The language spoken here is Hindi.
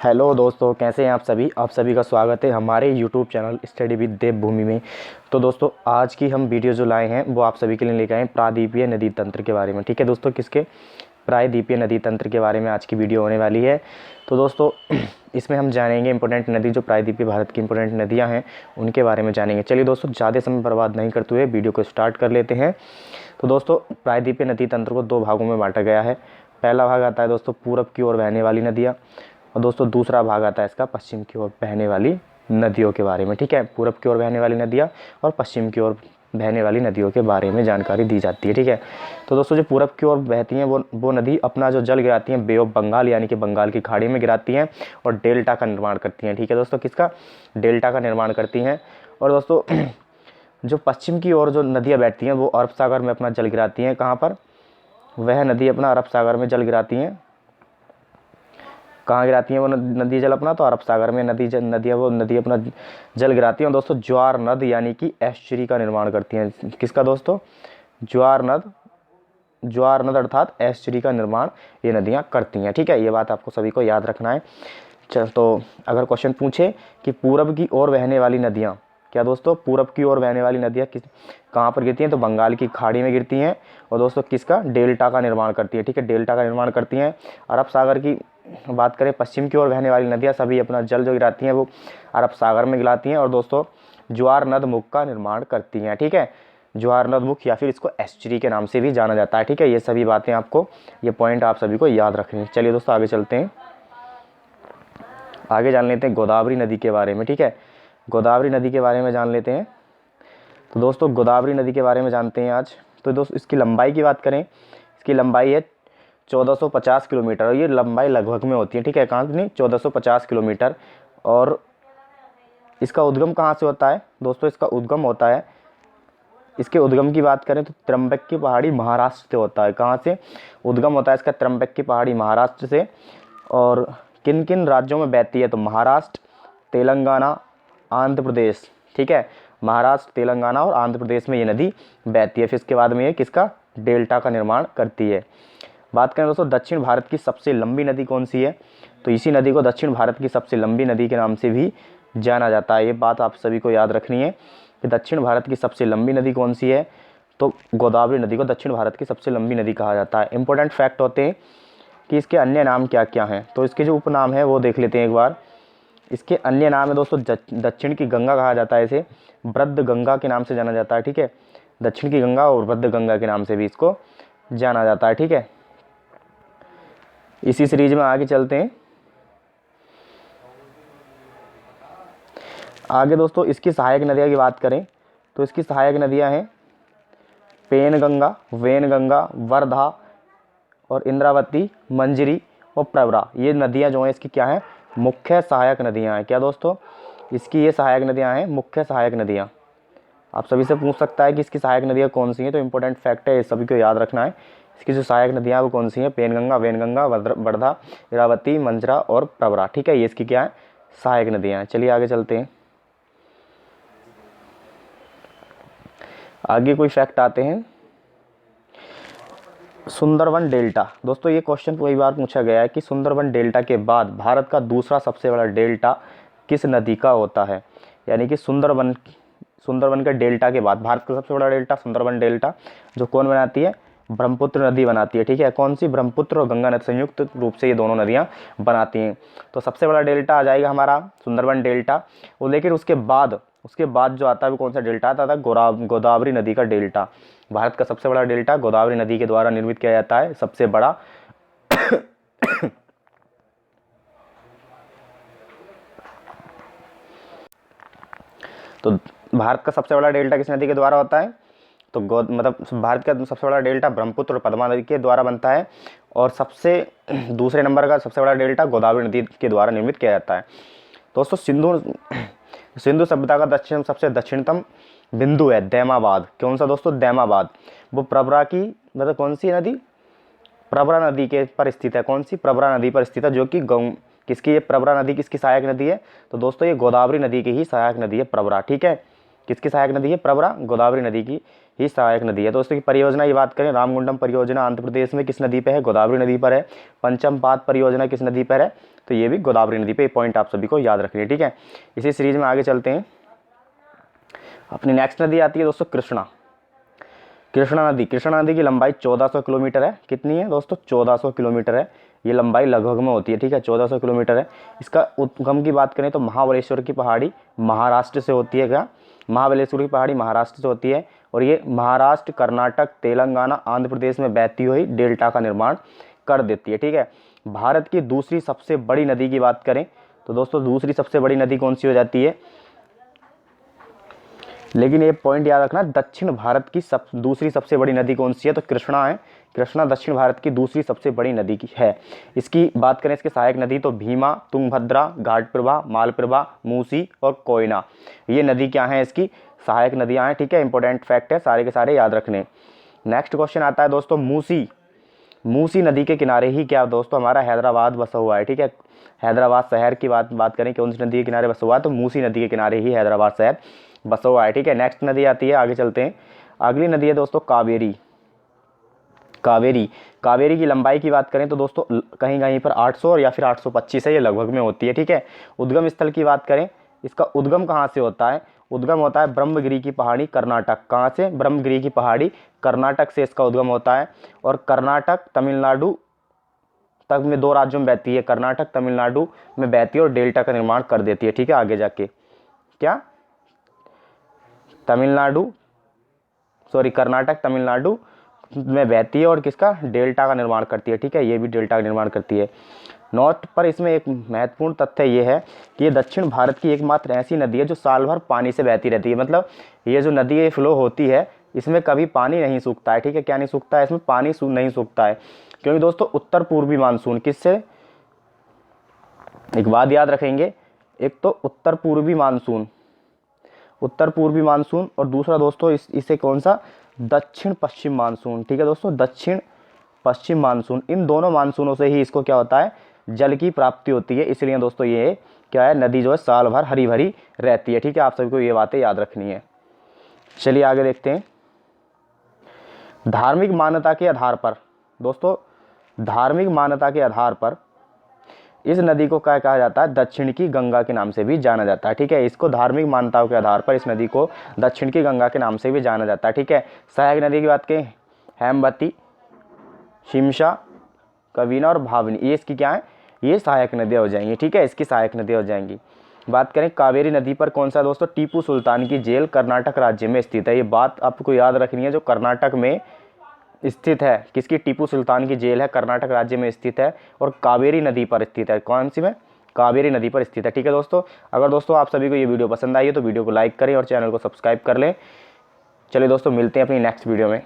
हेलो दोस्तों, कैसे हैं आप सभी का स्वागत है हमारे यूट्यूब चैनल स्टडी विद देवभूमि में। तो दोस्तों, आज की हम वीडियो जो लाए हैं वो आप सभी के लिए लेकर आए हैं प्रायद्वीपीय नदी तंत्र के बारे में। ठीक है दोस्तों, किसके? प्रायद्वीपीय नदी तंत्र के बारे में आज की वीडियो होने वाली है। तो दोस्तों, इसमें हम जानेंगे इंपॉर्टेंट नदी, जो प्रायद्वीपीय भारत की इंपॉर्टेंट नदियाँ हैं उनके बारे में जानेंगे। चलिए दोस्तों, ज़्यादा समय बर्बाद नहीं करते हुए वीडियो को स्टार्ट कर लेते हैं। तो दोस्तों, प्रायद्वीपीय नदी तंत्र को दो भागों में बांटा गया है। पहला भाग आता है दोस्तों पूरब की ओर बहने वाली नदियाँ, और दोस्तों दूसरा भाग आता है इसका पश्चिम की ओर बहने वाली नदियों के बारे में। ठीक है, पूरब की ओर बहने वाली नदियाँ और पश्चिम की ओर बहने वाली नदियों के बारे में जानकारी दी जाती है। ठीक है, तो दोस्तों जो पूरब की ओर बहती हैं वो नदी अपना जो जल गिराती हैं बे ऑफ बंगाल यानी कि बंगाल की खाड़ी में गिराती हैं और डेल्टा का निर्माण करती हैं। ठीक है दोस्तों, किसका? डेल्टा का निर्माण करती हैं। और दोस्तों जो पश्चिम की ओर जो नदियाँ बैठती हैं वो अरब सागर में अपना जल गिराती हैं। कहाँ पर? वह नदी अपना अरब सागर में जल गिराती हैं। कहाँ गिराती हैं वो नदी जल अपना? तो अरब सागर में नदी अपना जल गिराती हैं। और दोस्तों ज्वार नद यानी कि एस्चुरी का निर्माण करती हैं। किसका दोस्तों? ज्वार नद अर्थात एस्चुरी का निर्माण ये नदियाँ करती हैं। ठीक है, ये बात आपको सभी को याद रखना है। तो अगर क्वेश्चन पूछे कि पूरब की ओर बहने वाली नदियाँ, क्या दोस्तों? पूरब की ओर बहने वाली नदियाँ कहाँ पर गिरती हैं? तो बंगाल की खाड़ी में गिरती हैं। और दोस्तों किसका? डेल्टा का निर्माण करती है। ठीक है, डेल्टा का निर्माण करती हैं। अरब सागर की बात करें, पश्चिम की ओर बहने वाली नदियाँ सभी अपना जल जो गिराती हैं वो अरब सागर में गिराती हैं। और दोस्तों ज्वार नद मुख का निर्माण करती हैं। ठीक है, ज्वार नद मुख या फिर इसको एस्चुरी के नाम से भी जाना जाता है। ठीक है, ये सभी बातें आपको, ये पॉइंट आप सभी को याद रखनी है। चलिए दोस्तों आगे चलते हैं, आगे जान लेते हैं गोदावरी नदी के बारे में। ठीक है, गोदावरी नदी के बारे में जान लेते हैं। तो दोस्तों गोदावरी नदी के बारे में जानते हैं आज। तो दोस्तों इसकी लंबाई की बात करें, इसकी लंबाई है 1450 किलोमीटर, और ये लंबाई लगभग में होती है। ठीक है, कहाँ नहीं? 1450 किलोमीटर। और इसका उद्गम कहाँ से होता है दोस्तों? इसका उद्गम होता है, इसके उद्गम की बात करें तो त्र्यंबक की पहाड़ी महाराष्ट्र से होता है। कहाँ से उद्गम होता है इसका? त्र्यंबक की पहाड़ी महाराष्ट्र से। और किन किन राज्यों में बहती है? तो महाराष्ट्र, तेलंगाना, आंध्र प्रदेश। ठीक है, महाराष्ट्र, तेलंगाना और आंध्र प्रदेश में ये नदी बहती है। फिर इसके बाद में ये किसका? डेल्टा का निर्माण करती है। बात करें दोस्तों दक्षिण भारत की सबसे लंबी नदी कौन सी है? तो इसी नदी को दक्षिण भारत की सबसे लंबी नदी के नाम से भी जाना जाता है। ये बात आप सभी को याद रखनी है कि दक्षिण भारत की सबसे लंबी नदी कौन सी है? तो गोदावरी नदी को दक्षिण भारत की सबसे लंबी नदी कहा जाता है। इंपॉर्टेंट फैक्ट होते हैं कि इसके अन्य नाम क्या क्या हैं। तो इसके जो उपनाम है वो देख लेते हैं एक बार। इसके अन्य नाम है दोस्तों, दक्षिण की गंगा कहा जाता है, इसे वृद्ध गंगा के नाम से जाना जाता है। ठीक है, दक्षिण की गंगा और वृद्ध गंगा के नाम से भी इसको जाना जाता है। ठीक है, इसी सीरीज में आगे चलते हैं। आगे दोस्तों इसकी सहायक नदियाँ की बात करें तो इसकी सहायक नदियाँ हैं पेनगंगा, वैनगंगा, वर्धा और इंद्रावती, मंजरी और प्रवरा। ये नदियाँ जो हैं इसकी क्या हैं? मुख्य सहायक नदियाँ हैं। क्या दोस्तों? इसकी ये सहायक नदियाँ हैं, मुख्य सहायक नदियाँ। आप सभी से पूछ सकता है कि इसकी सहायक नदियाँ कौन सी हैं, तो इंपॉर्टेंट फैक्ट है, सभी को याद रखना है। इसकी जो सहायक नदियाँ वो कौन सी हैं? पेनगंगा, वैनगंगा, वर्धा, इंद्रावती, मंजरा और प्रवरा। ठीक है, ये इसकी क्या है? सहायक नदियाँ हैं। चलिए आगे चलते हैं, आगे कोई फैक्ट आते हैं। सुंदरबन डेल्टा। दोस्तों ये क्वेश्चन कई बार पूछा गया है कि सुंदरबन डेल्टा के बाद भारत का दूसरा सबसे बड़ा डेल्टा किस नदी का होता है? यानी कि सुंदरबन के डेल्टा के बाद भारत का सबसे बड़ा डेल्टा सुंदरबन डेल्टा, जो कौन बनाती है? ब्रह्मपुत्र नदी बनाती है। ठीक है, कौन सी? ब्रह्मपुत्र और गंगा नदी संयुक्त रूप से ये दोनों नदियाँ बनाती हैं। तो सबसे बड़ा डेल्टा आ जाएगा हमारा सुंदरबन डेल्टा। और लेकिन उसके बाद जो आता है वो कौन सा डेल्टा आता है? गोदावरी नदी का डेल्टा। भारत का सबसे बड़ा डेल्टा गोदावरी नदी के द्वारा निर्मित किया जाता है, सबसे बड़ा। तो भारत का सबसे बड़ा डेल्टा किस नदी के द्वारा होता है? तो भारत का सबसे बड़ा डेल्टा ब्रह्मपुत्र और पद्मा नदी के द्वारा बनता है। और दूसरे नंबर का सबसे बड़ा डेल्टा गोदावरी नदी के द्वारा निर्मित किया जाता है। दोस्तों सिंधु सभ्यता का सबसे दक्षिणतम बिंदु है दैमाबाद। कौन सा दोस्तों? दैमाबाद। वो प्रवरा की कौन सी नदी? प्रवरा नदी के पर स्थित है। कौन सी? प्रवरा नदी पर स्थित है, जो कि किसकी? ये प्रवरा नदी किसकी सहायक नदी है? तो दोस्तों ये गोदावरी नदी की ही सहायक नदी है प्रवरा। ठीक है, किसकी सहायक नदी है? प्रवरा गोदावरी नदी की ही सहायक नदी है। दोस्तों की परियोजना की बात करें, रामगुंडम परियोजना आंध्र प्रदेश में किस नदी पे है? गोदावरी नदी पर है। पंचमपाद परियोजना किस नदी पर है? तो ये भी गोदावरी नदी पे। ये पॉइंट आप सभी को याद रखनी है, ठीक है। इसी सीरीज में आगे चलते हैं। अपनी नेक्स्ट नदी आती है दोस्तों कृष्णा। कृष्णा नदी की लंबाई 1400 किलोमीटर है। कितनी है दोस्तों? 1400 किलोमीटर है। ये लंबाई लगभग में होती है, ठीक है, 1400 किलोमीटर है। इसका उद्गम की बात करें तो महाबलेश्वर की पहाड़ी महाराष्ट्र से होती है। क्या? महाबलेश्वर की पहाड़ी महाराष्ट्र से होती है और ये महाराष्ट्र, कर्नाटक, तेलंगाना, आंध्र प्रदेश में बहती हुई डेल्टा का निर्माण कर देती है, ठीक है। भारत की दूसरी सबसे बड़ी नदी की बात करें तो दोस्तों दूसरी सबसे बड़ी नदी कौन सी हो जाती है? लेकिन ये पॉइंट याद रखना, दक्षिण भारत की दूसरी सबसे बड़ी नदी कौन सी है? तो कृष्णा है। कृष्णा दक्षिण भारत की दूसरी सबसे बड़ी नदी की है। इसकी बात करें, इसके सहायक नदी तो भीमा, तुंगभद्रा, घाटप्रभा, मालप्रभा, मूसी और कोयना, ये नदी क्या है? इसकी सहायक नदियां हैं, ठीक है। इंपॉर्टेंट फैक्ट है, सारे के सारे याद रखने। नेक्स्ट क्वेश्चन आता है दोस्तों मूसी नदी के किनारे ही क्या दोस्तों हमारा हैदराबाद बसा हुआ है, ठीक है। हैदराबाद शहर की बात करें कौन सी नदी के किनारे बसा हुआ है? तो मूसी नदी के किनारे ही हैदराबाद शहर बसा हुआ है, ठीक है। नेक्स्ट नदी आती है, आगे चलते हैं। अगली नदी है दोस्तों कावेरी की लंबाई की बात करें तो दोस्तों कहीं कहीं पर 800 या फिर 825 है, ये लगभग में होती है, ठीक है। उद्गम स्थल की बात करें, इसका उद्गम कहाँ से होता है? उद्गम होता है ब्रह्मगिरी की पहाड़ी कर्नाटक। कहाँ से? ब्रह्मगिरी की पहाड़ी कर्नाटक से इसका उद्गम होता है और कर्नाटक तमिलनाडु तक में 2 राज्यों में बहती है। कर्नाटक तमिलनाडु में बहती है और डेल्टा का निर्माण कर देती है, ठीक है। आगे जाके क्या कर्नाटक तमिलनाडु में बहती है और किसका? डेल्टा का निर्माण करती है, ठीक है। ये भी डेल्टा का निर्माण करती है। नोट पर इसमें एक महत्वपूर्ण तथ्य ये है कि ये दक्षिण भारत की एकमात्र ऐसी नदी है जो साल भर पानी से बहती रहती है। मतलब ये जो नदी ये फ्लो होती है इसमें कभी पानी नहीं सूखता है, ठीक है। क्या नहीं सूखता है? इसमें पानी नहीं सूखता है, क्योंकि दोस्तों उत्तर पूर्वी मानसून किससे, एक बात याद रखेंगे, एक तो उत्तर पूर्वी मानसून और दूसरा दोस्तों इसे कौन सा? दक्षिण पश्चिम मानसून, ठीक है दोस्तों, दक्षिण पश्चिम मानसून। इन दोनों मानसूनों से ही इसको क्या होता है? जल की प्राप्ति होती है। इसलिए दोस्तों ये क्या है? नदी जो है साल भर हरी भरी रहती है, ठीक है। आप सभी को ये बातें याद रखनी है। चलिए आगे देखते हैं। धार्मिक मान्यता के आधार पर दोस्तों, धार्मिक मान्यता के आधार पर इस नदी को क्या कहा जाता है? दक्षिण की गंगा के नाम से भी जाना जाता है, ठीक है। इसको धार्मिक मान्यताओं के आधार पर इस नदी को दक्षिण की गंगा के नाम से भी जाना जाता है, ठीक है। सहायक नदी की बात करें, हेमवती, शिमशा, कवीना और भावनी, ये इसकी क्या है? ये सहायक नदियाँ हो जाएंगी, ठीक है। इसकी सहायक नदियाँ हो जाएंगी। बात करें कावेरी नदी पर कौन सा दोस्तों? टीपू सुल्तान की जेल कर्नाटक राज्य में स्थित है। ये बात आपको याद रखनी है, जो कर्नाटक में स्थित है, किसकी? टीपू सुल्तान की जेल है, कर्नाटक राज्य में स्थित है और कावेरी नदी पर स्थित है। कौन सी में? कावेरी नदी पर स्थित है, ठीक है दोस्तों। अगर दोस्तों आप सभी को ये वीडियो पसंद आई है तो वीडियो को लाइक करें और चैनल को सब्सक्राइब कर लें। चलिए दोस्तों मिलते हैं अपनी नेक्स्ट वीडियो में।